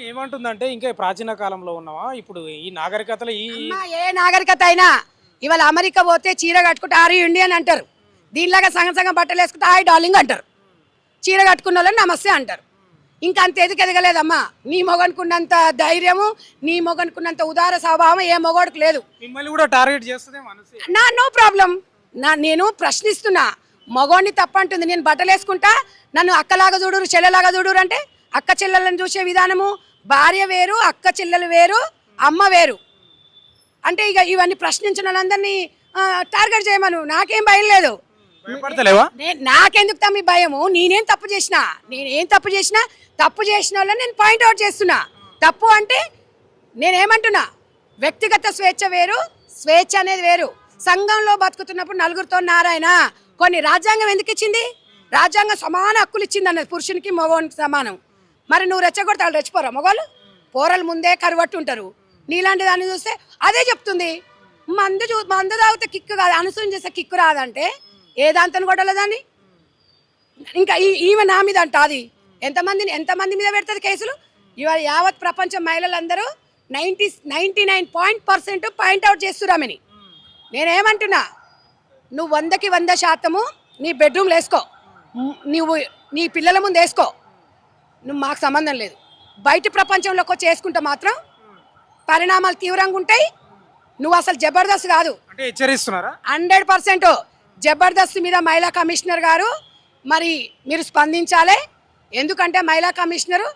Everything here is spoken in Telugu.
ఏమంటుందంటే ఇంకా ప్రాచీన కాలంలో ఉన్నావా ఇప్పుడు ఈ నాగరికతలో అమ్మా, ఏ నాగరికత అయినా ఇవాళ అమెరికా పోతే చీర కట్టుకుంటే ఆర్ ఇండియన్ అంటారు. దీనిలాగా సగం సగం బట్టలు వేసుకుంటే హాయ్ డార్లింగ్ అంటారు. చీర కట్టుకున్న వాళ్ళని నమస్తే అంటారు. ఇంకా అంత ఎదగలేదమ్మా. నీ మొగనుకున్నంత ధైర్యము, నీ మొగనుకున్నంత ఉదార స్వభావం ఏ మొగోడికి లేదు. మిమ్మల్ని కూడా టార్గెట్ చేస్తుంది మనసు. No problem. నేను ప్రశ్నిస్తున్నా. మగోడిని తప్పంటుంది. నేను బట్టలు వేసుకుంటా, నన్ను అక్కలాగా చూడురు, చెల్లెలాగా చూడురు అంటే అక్క చెల్లెలను చూసే విధానము భార్య వేరు, అక్క చెల్లెలు వేరు, అమ్మ వేరు. అంటే ఇక ఇవన్నీ ప్రశ్నించిన వాళ్ళందరినీ టార్గెట్ చేయమను. నాకేం భయం లేదు. భయపడతలేవా? నాకెందుకు తమ్మి భయము? నేనేం తప్పు చేసినా తప్పు చేసిన వాళ్ళని నేను పాయింట్అవుట్ చేస్తున్నా. తప్పు అంటే నేనేమంటున్నా, వ్యక్తిగత స్వేచ్ఛ వేరు, స్వేచ్ఛ అనేది వేరు. సంఘంలో బతుకుతున్నప్పుడు నలుగురితో నారాయణ కొన్ని రాజ్యాంగం ఎందుకు ఇచ్చింది? రాజ్యాంగం సమాన హక్కులు ఇచ్చింది అన్నది, పురుషునికి మగవానికి సమానం. మరి నువ్వు రెచ్చగొడితే వాళ్ళు రెచ్చిపోరా? మగవాళ్ళు పోరలు ముందే కరువట్టు ఉంటారు. నీలాంటి దాన్ని చూస్తే అదే చెప్తుంది. మందు తాగితే కిక్కు కాదు, అనుసరణ చేస్తే కిక్కు రాదంటే ఏ దాంతో కొట్టాలి దాన్ని? ఇంకా ఈమె నా మీద అంట. అది ఎంతమంది మీద పెడుతుంది కేసులు? ఇవాళ యావత్ ప్రపంచ మహిళలందరూ 99% పాయింట్అవుట్ చేస్తురామని. నేనేమంటున్నా, నువ్వు 100% నీ బెడ్రూమ్లో వేసుకో, నువ్వు నీ పిల్లల ముందు వేసుకో, నువ్వు మాకు సంబంధం లేదు. బయట ప్రపంచంలోకి వచ్చి వేసుకుంటే మాత్రం పరిణామాలు తీవ్రంగా ఉంటాయి. నువ్వు అసలు జబర్దస్త్ కాదు. అంటే హెచ్చరిస్తున్నారా? 100% జబర్దస్త్ మీద మహిళా కమిషనర్ గారు మరి మీరు స్పందించాలి. ఎందుకంటే మహిళా కమిషనరు